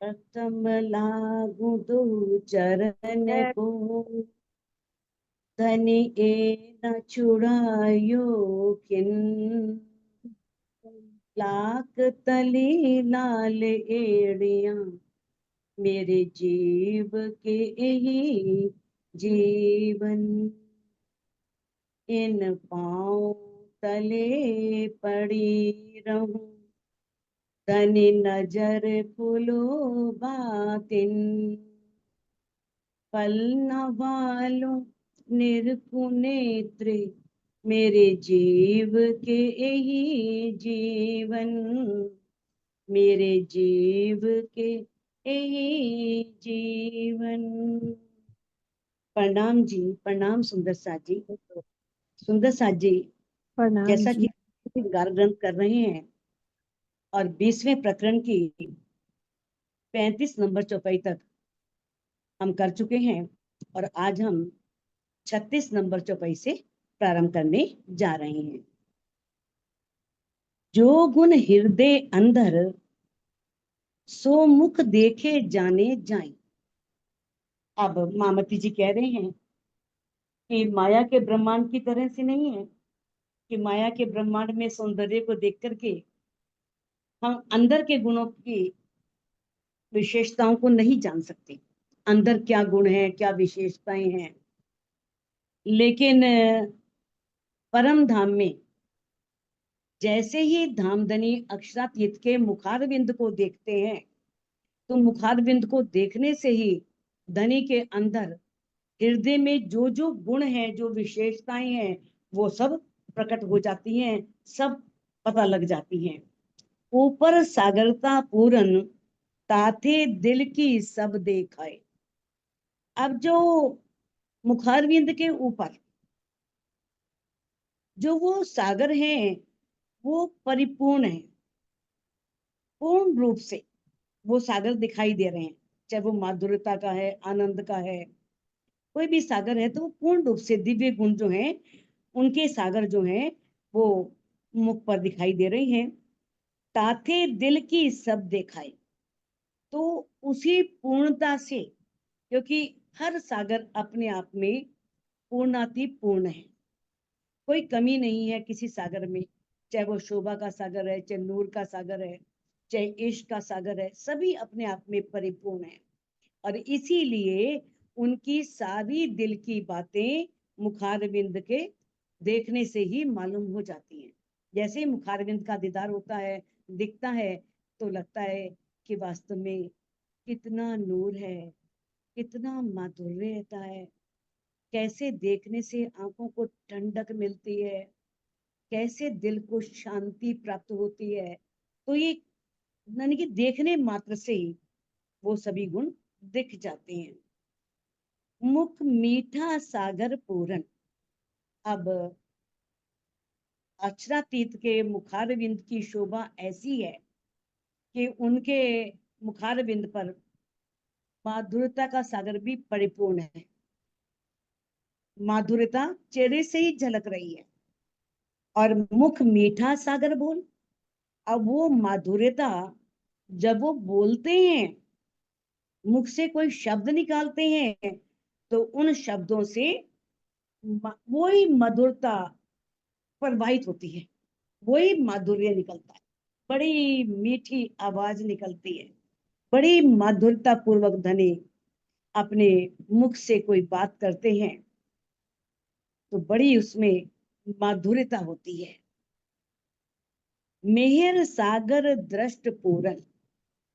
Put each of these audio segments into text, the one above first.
प्रथम लागू दो चरण को, धनी ए न छुड़ायो किन। लाख तली लाल एड़िया, मेरे जीव के यही जीवन। इन पाँव तले पड़ी रहूं, धनी नजर फुलो बातिन। पल न वालों निर्कुनेत्र, मेरे जीव के यही जीवन। मेरे जीव के यही जीवन। प्रणाम जी, प्रणाम सुंदर साथ जी। सुंदर साथ जी, प्रणाम जैसा जी। कि गार ग्रंथ कर रहे हैं और 20वें प्रकरण की 35 नंबर चौपाई तक हम कर चुके हैं, और आज हम 36 नंबर चौपाई से प्रारंभ करने जा रहे हैं। जो गुण हृदय अंदर, सो मुख देखे जाने जाए। अब मामती जी कह रहे हैं कि माया के ब्रह्मांड की तरह से नहीं है कि माया के ब्रह्मांड में सौंदर्य को देख करके हम अंदर के गुणों की विशेषताओं को नहीं जान सकते, अंदर क्या गुण है, क्या विशेषताएं हैं। लेकिन परम धाम में जैसे ही धामधनी अक्षरातीत के मुखारविंद को देखते हैं, तो मुखारविंद को देखने से ही धनी के अंदर हृदय में जो जो गुण हैं, जो विशेषताएं हैं, वो सब प्रकट हो जाती हैं, सब पता लग जाती हैं। ऊपर सागरता पूरन, ताथे दिल की सब देखाए। अब जो मुखारविंद के ऊपर जो वो सागर हैं, वो परिपूर्ण है, पूर्ण रूप से वो सागर दिखाई दे रहे हैं। चाहे वो माधुर्यता का है, आनंद का है, कोई भी सागर है, तो वो पूर्ण रूप से दिव्य गुण जो हैं, उनके सागर जो हैं, वो मुख पर दिखाई दे रहे हैं। ताथे दिल की सब देखाए, तो उसी पूर्णता से, क्योंकि हर सागर अपने आप में पूर्णाति पूर्ण है, कोई कमी नहीं है किसी सागर में। चाहे वो शोभा का सागर है, चाहे नूर का सागर है, चाहे इश्क का सागर है, सभी अपने आप में परिपूर्ण है। और इसीलिए उनकी सारी दिल की बातें मुखारविंद के देखने से ही मालूम हो जाती हैं। जैसे ही मुखारविंद का दीदार होता है, दिखता है, तो लगता है कि वास्तव में कितना नूर है, कितना माधुर्य रहता है, कैसे देखने से आंखों को ठंडक मिलती है, कैसे दिल को शांति प्राप्त होती है। तो ये यानी कि देखने मात्र से ही वो सभी गुण दिख जाते हैं। मुख मीठा सागर पूरन। अब अक्षरातीत के मुखारविंद की शोभा ऐसी है कि उनके मुखारविंद पर माधुर्यता का सागर भी परिपूर्ण है। माधुर्यता चेहरे से ही झलक रही है। और मुख मीठा सागर बोल, अब वो माधुर्यता जब वो बोलते हैं, मुख से कोई शब्द निकालते हैं, तो उन शब्दों से वही मधुरता प्रवाहित होती है, वही माधुर्य निकलता है। बड़ी मीठी आवाज निकलती है, बड़ी माधुर्यता पूर्वक धनी अपने मुख से कोई बात करते हैं, तो बड़ी उसमें माधुर्यता होती है। मेहर सागर दृष्ट पूरन।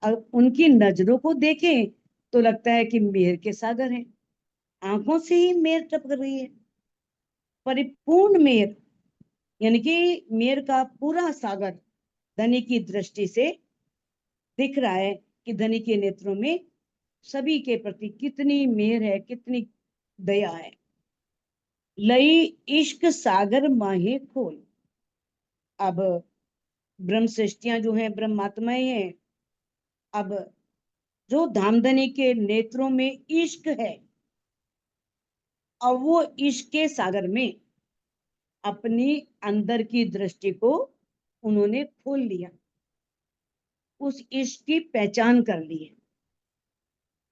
अब उनकी नजरों को देखें तो लगता है कि मेहर के सागर हैं, आंखों से ही मेहर टपक रही है, परिपूर्ण मेहर। यानी कि मेहर का पूरा सागर धनी की दृष्टि से दिख रहा है कि धनी के नेत्रों में सभी के प्रति कितनी मेहर है, कितनी दया है। लई इश्क सागर माहे खोल। अब ब्रह्म सृष्टियां जो हैं, ब्रह्मात्माएं हैं, अब जो धामधनी के नेत्रों में इश्क है, और वो इश्क के सागर में अपनी अंदर की दृष्टि को उन्होंने खोल लिया, उस इश्क की पहचान कर ली है।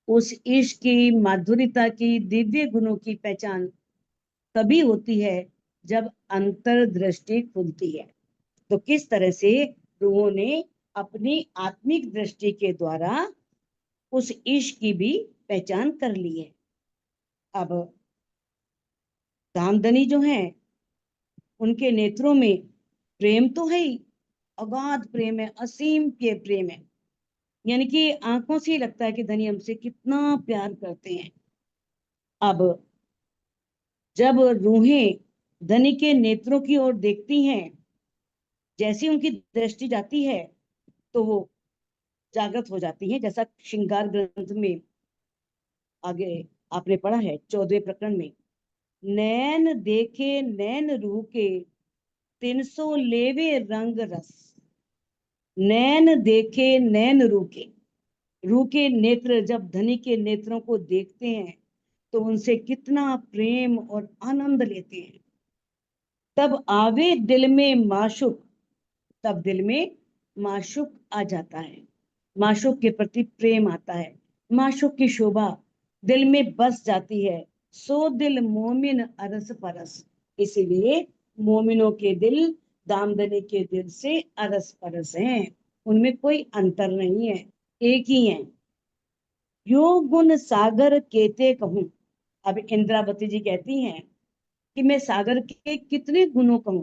उस इश्क की माधुर्यता की, दिव्य गुणों की पहचान तभी होती है जब अंतर्दृष्टि खुलती है। तो किस तरह से रूहों ने अपनी आत्मिक दृष्टि के द्वारा उस इश्क की भी पहचान कर ली है। अब धामधनी जो है, उनके नेत्रों में प्रेम तो है ही, अगाध प्रेम है, असीम के प्रेम है। यानी कि आंखों से ही लगता है कि धनी हमसे कितना प्यार करते हैं। अब जब रूहें धनी के नेत्रों की ओर देखती हैं, जैसी उनकी दृष्टि जाती है तो वो जागृत हो जाती हैं। जैसा श्रृंगार ग्रंथ में आगे आपने पढ़ा है 14वें प्रकरण में, नैन देखे नैन रूह के 300 लेवे रंग रस। नैन देखे नैन रूह के नेत्र जब धनी के नेत्रों को देखते हैं तो उनसे कितना प्रेम और आनंद लेते हैं। तब आवे दिल में माशुक, तब दिल में माशुक आ जाता है, माशुक के प्रति प्रेम आता है, माशुक की शोभा दिल में बस जाती है। सो दिल मोमिन अरस परस, इसीलिए मोमिनों के दिल दामदनी के दिल से अरस परस हैं, उनमें कोई अंतर नहीं है, एक ही है। यो गुण सागर केते कहूं, अब इंद्रावती जी कहती हैं कि मैं सागर के कितने गुणों कहूं।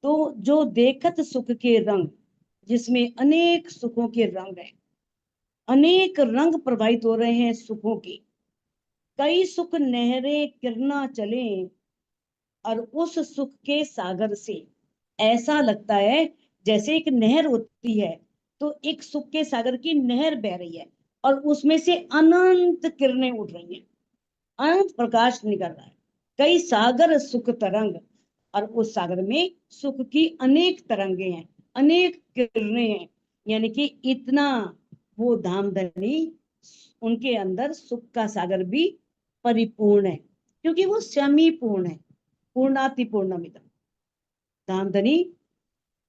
तो जो देखत सुख के रंग, जिसमें अनेक सुखों के रंग हैं, अनेक रंग प्रवाहित हो रहे हैं सुखों के, कई सुख नहरे किरना चले, और उस सुख के सागर से ऐसा लगता है जैसे एक नहर होती है, तो एक सुख के सागर की नहर बह रही है और उसमें से अनंत किरणें उठ रही हैं, अनंत प्रकाश निकल रहा है, कई सागर सुख तरंग, और उस सागर में सुख की अनेक तरंगे हैं, अनेक किरणें हैं। यानी कि इतना वो धामधनी, उनके अंदर सुख का सागर भी परिपूर्ण है, क्योंकि वो स्वयं पूर्ण है, पूर्णाति पूर्णमिदम। धामधनी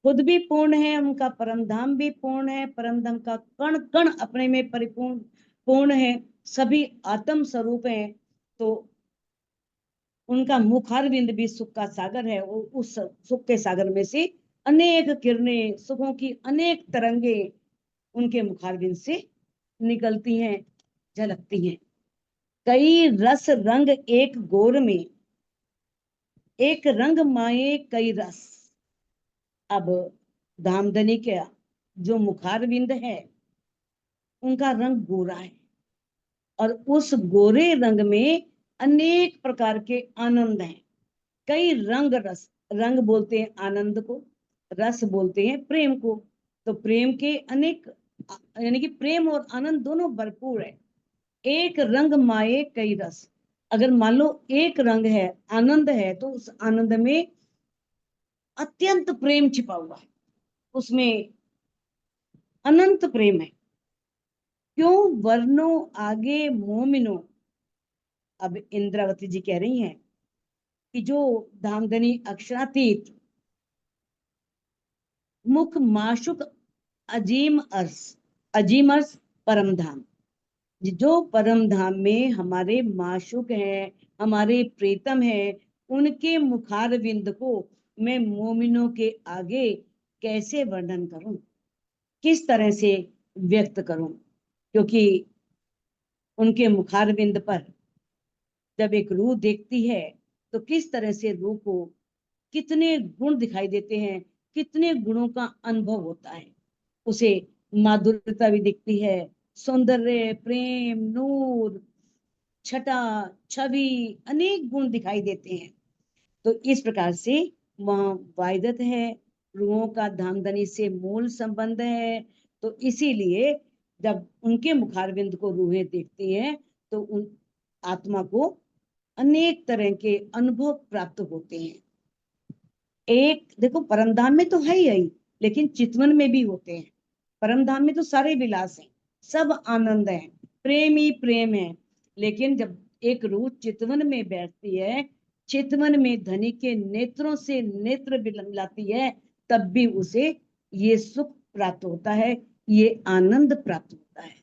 खुद भी पूर्ण है, उनका परम धाम भी पूर्ण है, परम धाम का कण कण अपने में परिपूर्ण पूर्ण है, सभी आत्म स्वरूप हैं। तो उनका मुखारविंद भी सुख का सागर है, वो उस सुख के सागर में से अनेक किरणें, सुखों की अनेक तरंगे उनके मुखारविंद से निकलती हैं, झलकती हैं। कई रस रंग एक गोर में, एक रंग माए कई रस। अब धामधनी का जो मुखारविंद है, उनका रंग गोरा है, और उस गोरे रंग में अनेक प्रकार के आनंद हैं, कई रंग रस। रंग बोलते हैं आनंद को, रस बोलते हैं प्रेम को। तो प्रेम के अनेक, यानी कि प्रेम और आनंद दोनों भरपूर है। एक रंग माए कई रस, अगर मान लो एक रंग है, आनंद है, तो उस आनंद में अत्यंत प्रेम छिपा हुआ है, उसमें अनंत प्रेम है। क्यों वर्णो आगे मोमिनो, अब इंद्रावती जी कह रही हैं कि जो धामधनी अक्षरातीत मुख माशुक अजीम अर्स, अजीम अर्स परम धाम, जो परम धाम में हमारे माशुक हैं, हमारे प्रीतम हैं, उनके मुखारविंद को मैं मोमिनों के आगे कैसे वर्णन करूं, किस तरह से व्यक्त करूं। क्योंकि उनके मुखारविंद पर जब एक रूह देखती है तो किस तरह से रूह को कितने गुण दिखाई देते हैं, कितने गुणों का अनुभव होता है, उसे माधुर्यता भी दिखती है, सौंदर्य, प्रेम, नूर, छटा, छवि, अनेक गुण दिखाई देते हैं। तो इस प्रकार से वहाँ वायदत है, रूहों का धामधनी से मूल संबंध है। तो इसीलिए जब उनके मुखारविंद को रूहें देखती हैं तो उन आत्मा को अनेक तरह के अनुभव प्राप्त होते हैं। एक देखो, परमधाम में तो है ही, लेकिन चितवन में भी होते हैं। परमधाम में तो सारे विलास हैं, सब आनंद है, प्रेम ही प्रेम है। लेकिन जब एक रूह चितवन में बैठती है, चितवन में धनी के नेत्रों से नेत्र मिलाती है, तब भी उसे ये सुख प्राप्त होता है, ये आनंद प्राप्त होता है।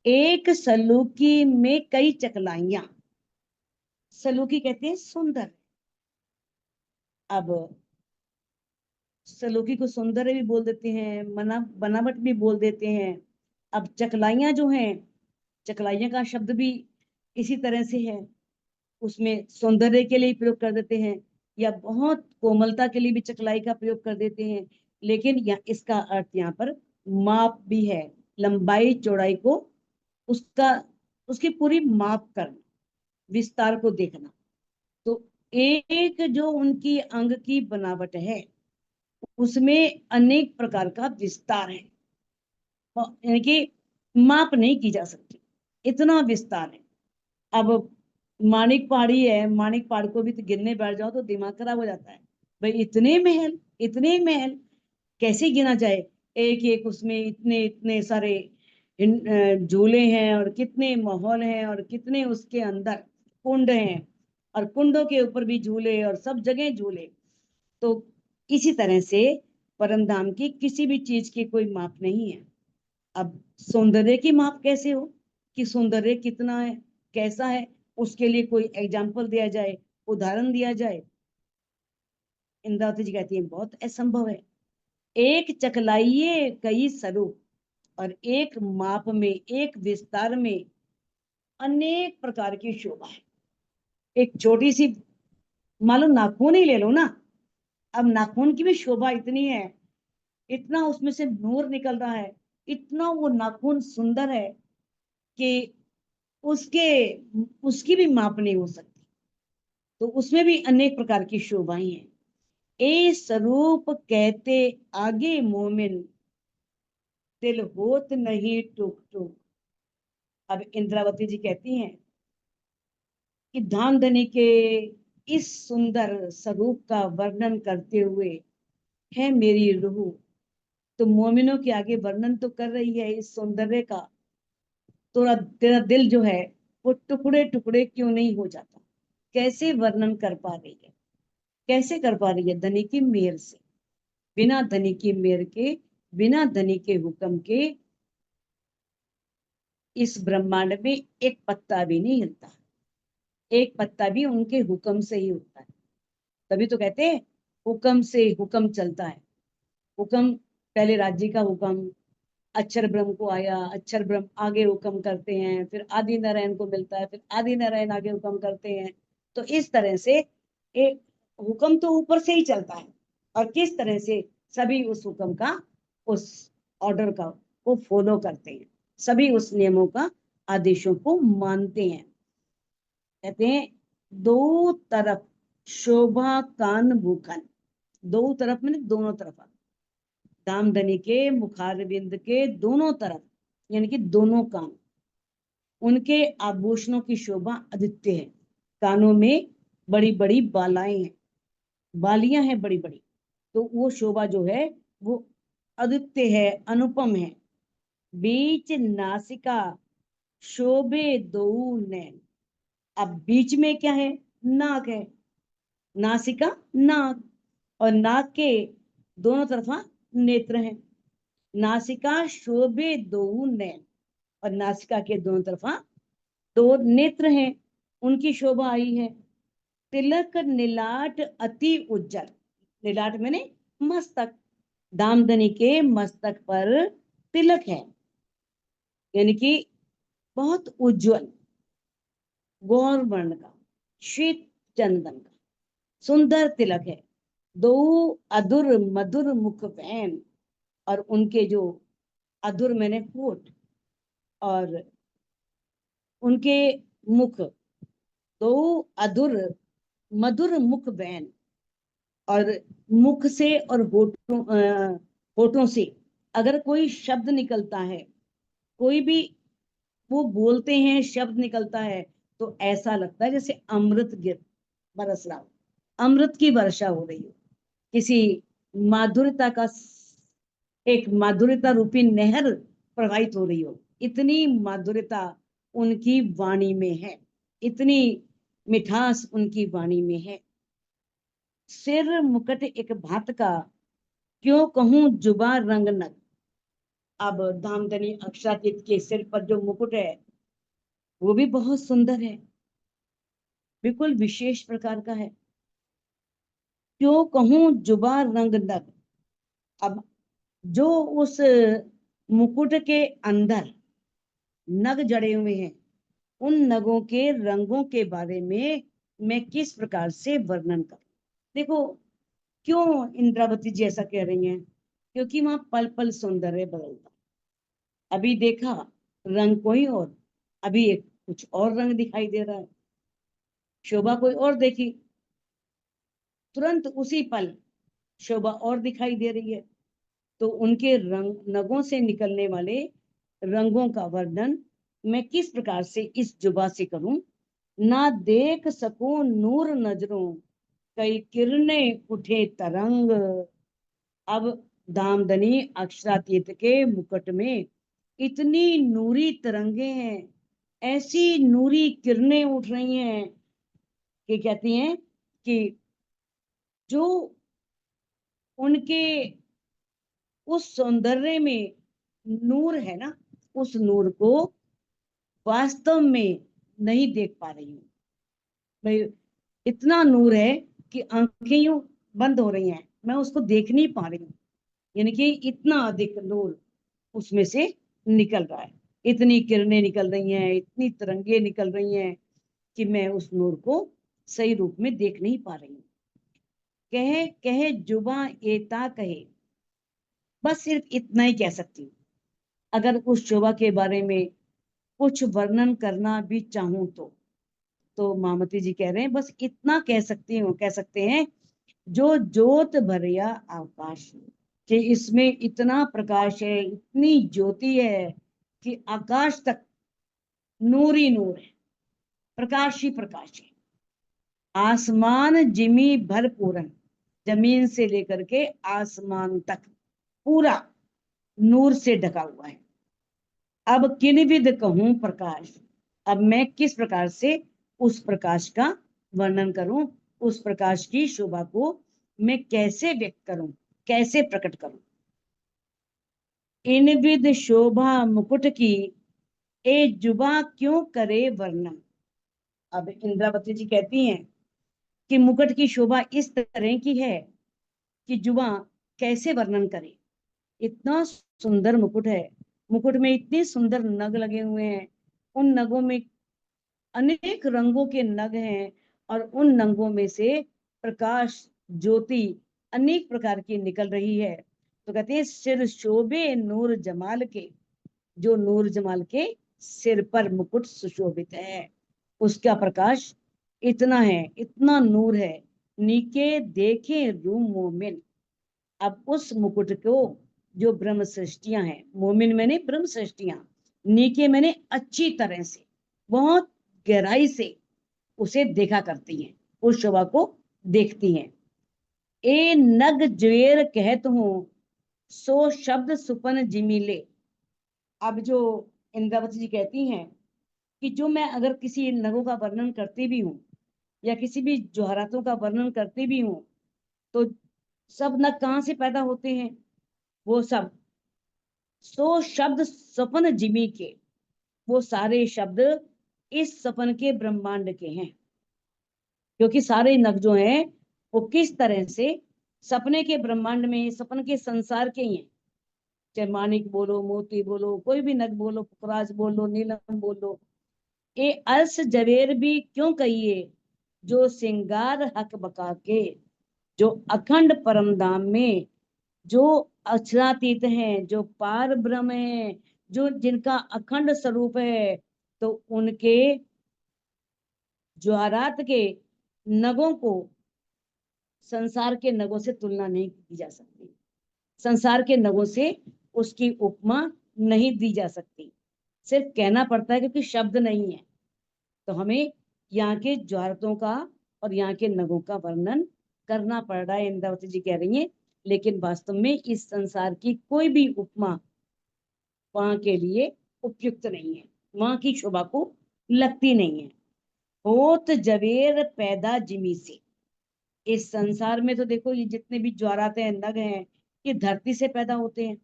एक सलूकी में कई चकलाइयां, सलूकी कहते हैं सुंदर। अब सलूकी को सौंदर्य भी बोल देते हैं, बनावट भी बोल देते हैं। अब चकलाइयां जो हैं, चकलाइयां का शब्द भी इसी तरह से है, उसमें सौंदर्य के लिए प्रयोग कर देते हैं, या बहुत कोमलता के लिए भी चकलाई का प्रयोग कर देते हैं। लेकिन इसका अर्थ यहाँ पर माप भी है, लंबाई चौड़ाई को, उसका उसकी पूरी माप करना, विस्तार को देखना। तो एक जो उनकी अंग की बनावट है, उसमें अनेक प्रकार का विस्तार है, यानी कि माप नहीं की जा सकती, इतना विस्तार है। अब माणिक पहाड़ी है, माणिक पहाड़ को भी तो गिनने बैठ जाओ तो दिमाग खराब हो जाता है। भाई इतने महल, इतने महल कैसे गिना जाए? एक एक उसमें इतने इतने सारे झूले हैं, और कितने महल हैं, और कितने उसके अंदर कुंड हैं, और कुंडों के ऊपर भी झूले, और सब जगह झूले। तो इसी तरह से परम धाम की किसी भी चीज की कोई माप नहीं है। अब सौंदर्य की माप कैसे हो, कि सौंदर्य कितना है, कैसा है, उसके लिए कोई एग्जाम्पल दिया जाए, उदाहरण दिया जाए? इंद्रावती जी कहती है बहुत असंभव है। एक चकलाइये कई स्वरूप, और एक माप में, एक विस्तार में अनेक प्रकार की शोभा है। एक छोटी सी, मान लो नाखून ही ले लो ना, अब नाखून की भी शोभा इतनी है, इतना उसमें से नूर निकल रहा है, इतना वो नाखून सुंदर है कि उसके उसकी भी माप नहीं हो सकती। तो उसमें भी अनेक प्रकार की शोभाएं हैं। ए स्वरूप कहते आगे मोमिन, दिल होत नहीं टूक टूक। अब इंद्रावती जी कहती हैं कि धाम धनी के इस सुंदर स्वरूप का वर्णन करते हुए है मेरी रूह, तो मोमिनों के आगे वर्णन तो कर रही है इस सौंदर्य का, तेरा दिल जो है वो टुकड़े टुकड़े क्यों नहीं हो जाता? कैसे वर्णन कर पा रही है, कैसे कर पा रही है? धनी की मेहर से। बिना धनी की मेहर के, बिना धनी के हुक्म के इस ब्रह्मांड में एक पत्ता भी नहीं हिलता, एक पत्ता भी उनके हुक्म से ही होता है। तभी तो कहते हैं हुक्म से हुक्म चलता है। हुक्म, पहले राज्य का हुक्म, अक्षर ब्रह्म को आया, अक्षर ब्रह्म आगे हुक्म करते हैं, फिर आदि नारायण को मिलता है, फिर आदि नारायण आगे हुक्म करते हैं। तो इस तरह से एक हुक्म तो ऊपर से ही चलता है, और किस तरह से सभी उस हुक्म का, उस ऑर्डर का को फॉलो करते हैं, सभी उस नियमों का, आदेशों को मानते हैं। कहते हैं दो तरफ शोभा कान भूखन, दो तरफ मैंने दोनों तरफ, दामदनी के मुखारविंद के दोनों तरफ, यानी कि दोनों कान, उनके आभूषणों की शोभा अद्वितीय है। कानों में बड़ी बड़ी बालाएं हैं, बालियां हैं बड़ी बड़ी, तो वो शोभा जो है वो अद्वितीय है, अनुपम है। बीच नासिका शोभे दो नैन। अब बीच में क्या है? नाक है, नासिका नाक, और नाक के दोनों तरफा नेत्र हैं। नासिका शोभे दो नैन, और नासिका के दोनों तरफा दो नेत्र हैं, उनकी शोभा आई है। तिलक नीलाट अति उज्जल, नीलाट मैंने मस्तक, दामदनी के मस्तक पर तिलक है, यानी कि बहुत उज्जवल, गौर वर्ण का, श्वेत चंदन का सुंदर तिलक है। दो अधुर मधुर मुख वैन, और उनके जो अधुर मैंने होठ, और उनके मुख, दो अधुर मधुर मुख वैन, और मुख से और होठों से अगर कोई शब्द निकलता है, कोई भी वो बोलते हैं, शब्द निकलता है, तो ऐसा लगता है जैसे अमृत गिर बरस रहा हो, अमृत की वर्षा हो रही हो, किसी माधुर्यता का, एक माधुर्यता रूपी नहर प्रवाहित हो रही हो, इतनी माधुर्यता उनकी वाणी में है। इतनी मिठास उनकी वाणी में है। सिर मुकुट एक भांत का, क्यों कहूं जुबा रंग नग। अब धामधनी अक्षरातीत के सिर पर जो मुकुट है वो भी बहुत सुंदर है, बिल्कुल विशेष प्रकार का है। क्यों कहूं जुबा रंग नग। अब जो उस मुकुट के अंदर नग जड़े हुए हैं, उन नगों के रंगों के बारे में मैं किस प्रकार से वर्णन करूं। देखो, क्यों इंद्रावती जी ऐसा कह रही हैं? क्योंकि वहां पल पल सौंदर्य बदलता। अभी देखा रंग कोई और, अभी एक कुछ और रंग दिखाई दे रहा है, शोभा कोई और देखी, तुरंत उसी पल शोभा और दिखाई दे रही है। तो उनके रंग, नगों से निकलने वाले रंगों का वर्णन मैं किस प्रकार से इस जुबा से करूं। ना देख सकूं नूर नजरों, कई किरणें उठे तरंग। अब दामदनी अक्षरातीत के मुकुट में इतनी नूरी तरंगे हैं, ऐसी नूरी किरणें उठ रही हैं कि कहती हैं कि जो उनके उस सौंदर्य में नूर है ना, उस नूर को वास्तव में नहीं देख पा रही हूँ भाई। इतना नूर है कि आंखें यूं बंद हो रही हैं, मैं उसको देख नहीं पा रही हूँ। यानी कि इतना अधिक नूर उसमें से निकल रहा है, इतनी किरणें निकल रही हैं, इतनी तरंगे निकल रही हैं कि मैं उस नूर को सही रूप में देख नहीं पा रही हूँ। कहे कहे जुबा एता कहे, बस सिर्फ इतना ही कह सकती हूँ। अगर उस शोभा के बारे में कुछ वर्णन करना भी चाहूं तो मामती जी कह रहे हैं बस इतना कह सकती हूँ, कह सकते हैं, जो ज्योत भरिया आकाश, कि इसमें इतना प्रकाश है, इतनी ज्योति है कि आकाश तक नूर ही नूर है, प्रकाश ही प्रकाश है। आसमान जिमी भरपूरन, जमीन से लेकर के आसमान तक पूरा नूर से ढका हुआ है। अब किन विध कहूं प्रकाश, अब मैं किस प्रकार से उस प्रकाश का वर्णन करूं, उस प्रकाश की शोभा को मैं कैसे व्यक्त करूं, कैसे प्रकट करूं। इन विध शोभा मुकुट की, ए जुबा क्यों करे वर्णन। अब इंद्रावती जी कहती हैं कि मुकुट की शोभा इस तरह की है कि जुबा कैसे वर्णन करे। इतना सुंदर मुकुट है, मुकुट में इतने सुंदर नग लगे हुए हैं, उन नगों में अनेक रंगों के नग हैं, और उन नगों में से प्रकाश ज्योति अनेक प्रकार की निकल रही है। तो कहते हैं सिर शोभे नूर जमाल के, जो नूर जमाल के सिर पर मुकुट सुशोभित है, उसका प्रकाश इतना है, इतना नूर है। नीके देखे रूम मोमिन। अब उस मुकुट को जो ब्रह्म सृष्टियां हैं, मोमिन मैंने ब्रह्म सृष्टियां, नीके मैंने अच्छी तरह से, बहुत गहराई से उसे देखा करती हैं, उस शोभा को देखती हैं। ए नग ज्वेर कहत हूं, सो शब्द सुपन जिमिले। अब जो इंद्रावती जी कहती हैं कि जो मैं अगर किसी नगों का वर्णन करती भी हूँ या किसी भी जौहरातों का वर्णन करती भी हूँ, तो सब नग कहाँ से पैदा होते हैं? वो सब सो शब्द सपन जिमी के, वो सारे शब्द इस सपन के ब्रह्मांड के हैं। क्योंकि सारे नग जो हैं वो किस तरह से सपने के ब्रह्मांड में, सपन के संसार के ही हैं। चाहे मानिक बोलो, मोती बोलो, कोई भी नग बोलो, पुखराज बोलो, नीलम बोलो। ए अर्श जवेर भी क्यों कहिए, जो सिंगार हक बका के, जो अखंड परम धाम में, जो अक्षरातीत हैं, जो पार ब्रह्म है, जो जिनका अखंड स्वरूप है, तो उनके ज्वारात के नगों को संसार के नगों से तुलना नहीं की जा सकती, संसार के नगों से उसकी उपमा नहीं दी जा सकती। सिर्फ कहना पड़ता है क्योंकि शब्द नहीं है, तो हमें यहाँ के ज्वारतों का और यहाँ के नगों का वर्णन करना पड़ रहा है। इंद्रावती जी कह रही हैं, लेकिन वास्तव में इस संसार की कोई भी उपमा वहां के लिए उपयुक्त नहीं है, वहां की शोभा को लगती नहीं है। होत जवेर पैदा जिमी से। इस संसार में तो देखो ये जितने भी ज्वाराते हैं, नग हैं, ये धरती से पैदा होते हैं।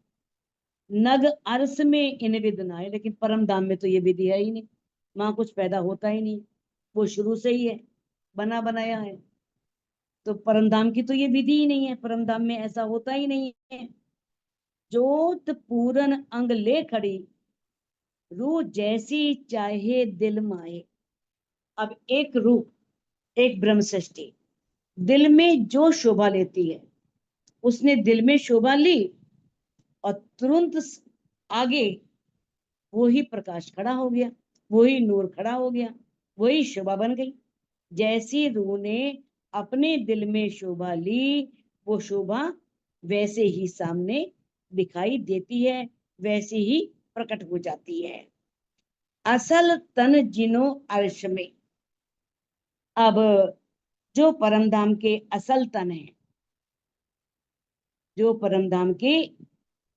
नग अर्स में इन विद ना है, लेकिन परम धाम में तो ये विधि है ही नहीं। वहां कुछ पैदा होता ही नहीं, वो शुरू से ही है, बना बनाया है। तो परम धाम की तो ये विधि ही नहीं है, परम धाम में ऐसा होता ही नहीं है। जोत पूरन अंग ले खड़ी, रूह जैसी चाहे दिल माए। अब एक रूह, एक ब्रह्म सृष्टि दिल में जो शोभा लेती है, उसने दिल में शोभा ली और तुरंत आगे वही प्रकाश खड़ा हो गया, वही नूर खड़ा हो गया, वही शोभा बन गई। जैसी रूह ने अपने दिल में शोभा ली, वो शोभा वैसे ही सामने दिखाई देती है, वैसे ही प्रकट हो जाती है। असल तन जिनो अर्श में। अब जो परमधाम के असल तन है, जो परमधाम के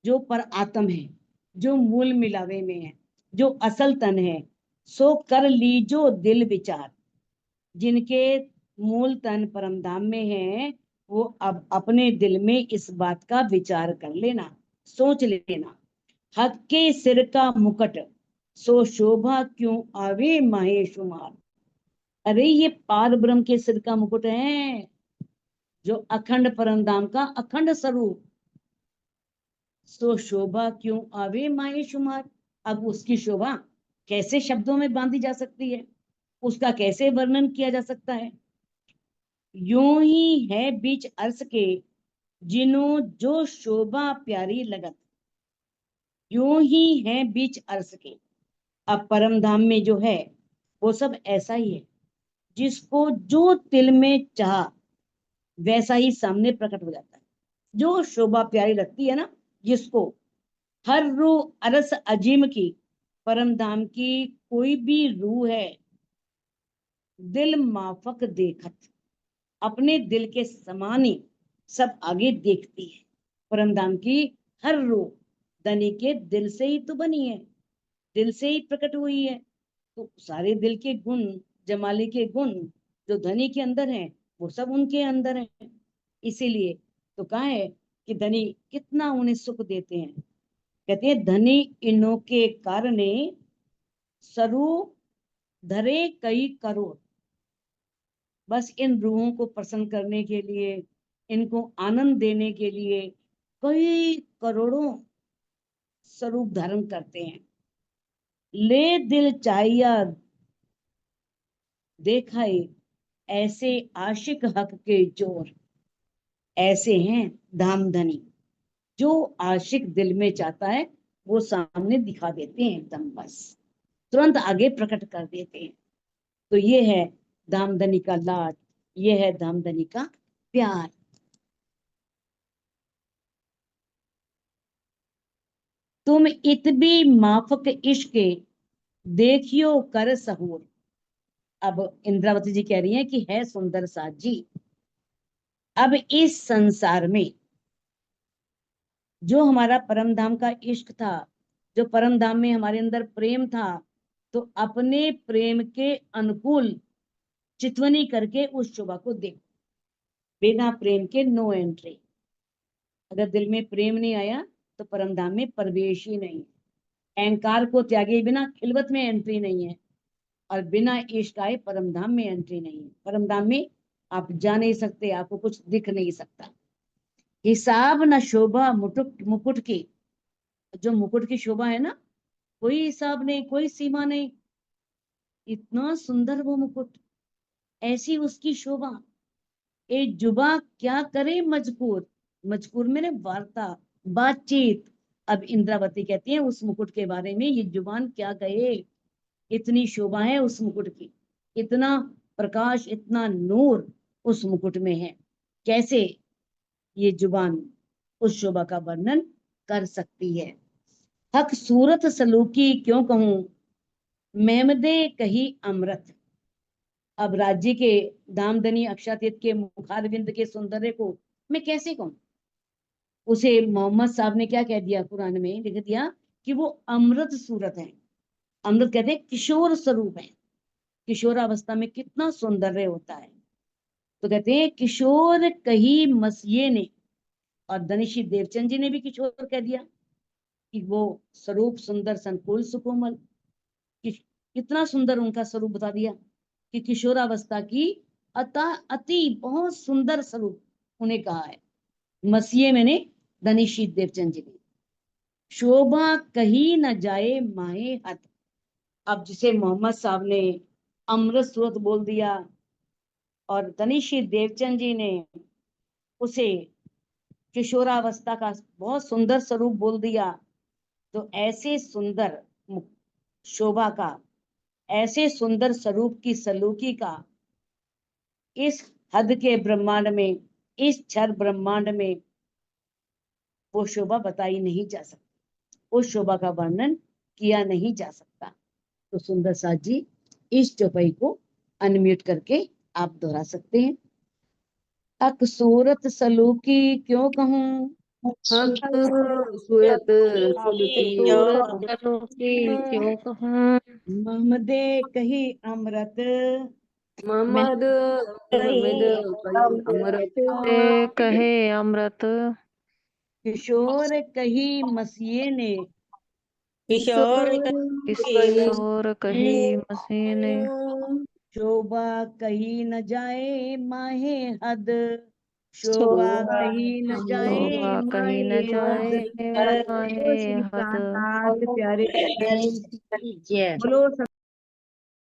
जो पर आत्म है, जो मूल मिलावे में है, जो असल तन है, सो कर लीजो दिल विचार। जिनके मूल तन परमधाम में है, वो अब अपने दिल में इस बात का विचार कर लेना, सोच लेना। हक के सिर का मुकट, सो शोभा क्यों आवे माहे शुमार। अरे ये पार ब्रह्म के सिर का मुकुट है, जो अखंड परमधाम का अखंड स्वरूप, सो शोभा क्यों आवे माहे शुमार। अब उसकी शोभा कैसे शब्दों में बांधी जा सकती है, उसका कैसे वर्णन किया जा सकता है। यूं ही है बीच अर्श के, जिन्हों जो शोभा प्यारी लगत। यूं ही है बीच अर्श के। अब परम धाम में जो है वो सब ऐसा ही है, जिसको जो दिल में चाह वैसा ही सामने प्रकट हो जाता है। जो शोभा प्यारी लगती है ना, जिसको, हर रूह अरस अजीम की, परम धाम की कोई भी रूह है, दिल माफक देखत, अपने दिल के समान ही सब आगे देखती है। परमधाम की हर रूह धनी के दिल से ही तो बनी है, दिल से ही प्रकट हुई है। तो सारे दिल के गुण, जमाले के गुण जो धनी के अंदर हैं, वो सब उनके अंदर हैं। इसीलिए तो कहा है कि धनी कितना उन्हें सुख देते हैं। कहते हैं धनी इन्हों के कारणे, सरू धरे कई करोड़। बस इन रूहों को प्रसन्न करने के लिए, इनको आनंद देने के लिए कई करोड़ों स्वरूप धारण करते हैं। ले दिल चाहिया देखाए, ऐसे आशिक हक के जोर। ऐसे हैं धामधनी, जो आशिक दिल में चाहता है वो सामने दिखा देते हैं, एकदम बस तुरंत आगे प्रकट कर देते हैं। तो ये है धामधनी का लाड, ये है धामधनी का प्यार। तुम इतबी माफक इश्क देखियो कर सहूर। अब इंद्रावती जी कह रही हैं कि है सुंदर साथ जी, अब इस संसार में जो हमारा परम धाम का इश्क था, जो परम धाम में हमारे अंदर प्रेम था, तो अपने प्रेम के अनुकूल चितवनी करके उस शोभा को देखो। बिना प्रेम के नो एंट्री। अगर दिल में प्रेम नहीं आया तो परम धाम में प्रवेश ही नहीं। अहंकार को त्यागे बिना खिलवत में एंट्री नहीं है, और बिना इश्क आए परम धाम में एंट्री नहीं है। परम धाम में आप जा नहीं सकते, आपको कुछ दिख नहीं सकता। हिसाब न शोभा मुकुट मुकुट की। जो मुकुट की शोभा है ना, कोई हिसाब नहीं, कोई सीमा नहीं। इतना सुंदर वो मुकुट, ऐसी उसकी शोभा। ए जुबा क्या करे मजकूर। मजकूर में वार्ता, बातचीत। अब इंद्रावती कहती है उस मुकुट के बारे में, ये जुबान क्या कहे, इतनी शोभा है उस मुकुट की, इतना प्रकाश, इतना नूर उस मुकुट में है। कैसे ये जुबान उस शोभा का वर्णन कर सकती है। हक सूरत सलूकी क्यों कहूं, मेमदे कही अमृत। अब राज्य के दामदनी अक्षातीत के मुखारविंद के सौंदर्य को मैं कैसे कहूं। उसे मोहम्मद साहब ने क्या कह दिया, कुरान में लिख दिया कि वो अमृत सूरत है। अमृत कहते हैं किशोर स्वरूप है। किशोरावस्था में कितना सौंदर्य होता है। तो कहते हैं किशोर कही मसीहे ने, और धनीषी देवचंद जी ने भी किशोर कह दिया कि वो स्वरूप सुंदर संकुल सुकोमल, कितना सुंदर उनका स्वरूप बता दिया कि किशोरावस्था की अति बहुत सुंदर स्वरूप उन्हें कहा है मसीहे मैंने धनीषी देवचंद जी ने। शोभा कही न जाए माहे हथ, अब जिसे मोहम्मद साहब ने अमृत सूरत बोल दिया और धनीषी देवचंद जी ने उसे किशोरावस्था का बहुत सुंदर स्वरूप बोल दिया, तो ऐसे सुंदर शोभा का, ऐसे सुंदर स्वरूप की सलूकी का इस हद के ब्रह्मांड में, इस क्षर ब्रह्मांड में वो शोभा बताई नहीं जा सकती, उस शोभा का वर्णन किया नहीं जा सकता। तो सुंदर साथ जी इस चौपाई को अनम्यूट करके आप दोहरा सकते हैं। अक सूरत सलूकी क्यों कहूं, सूरत सलूकी क्यों कहूँ, महमदे कही अमृत, मोहम्मद मोहम्मद अमृत से कहे अमृत, किशोर कही मसीहे ने, किशोर किशोर कही मसीह ने, शोभा कही न जाए माहे हद, शोभा कही न जाए शोभा कहीं न माहे हद। जाए बोलो माहे श्री हद। कान्हानाथ प्यारे, बोलो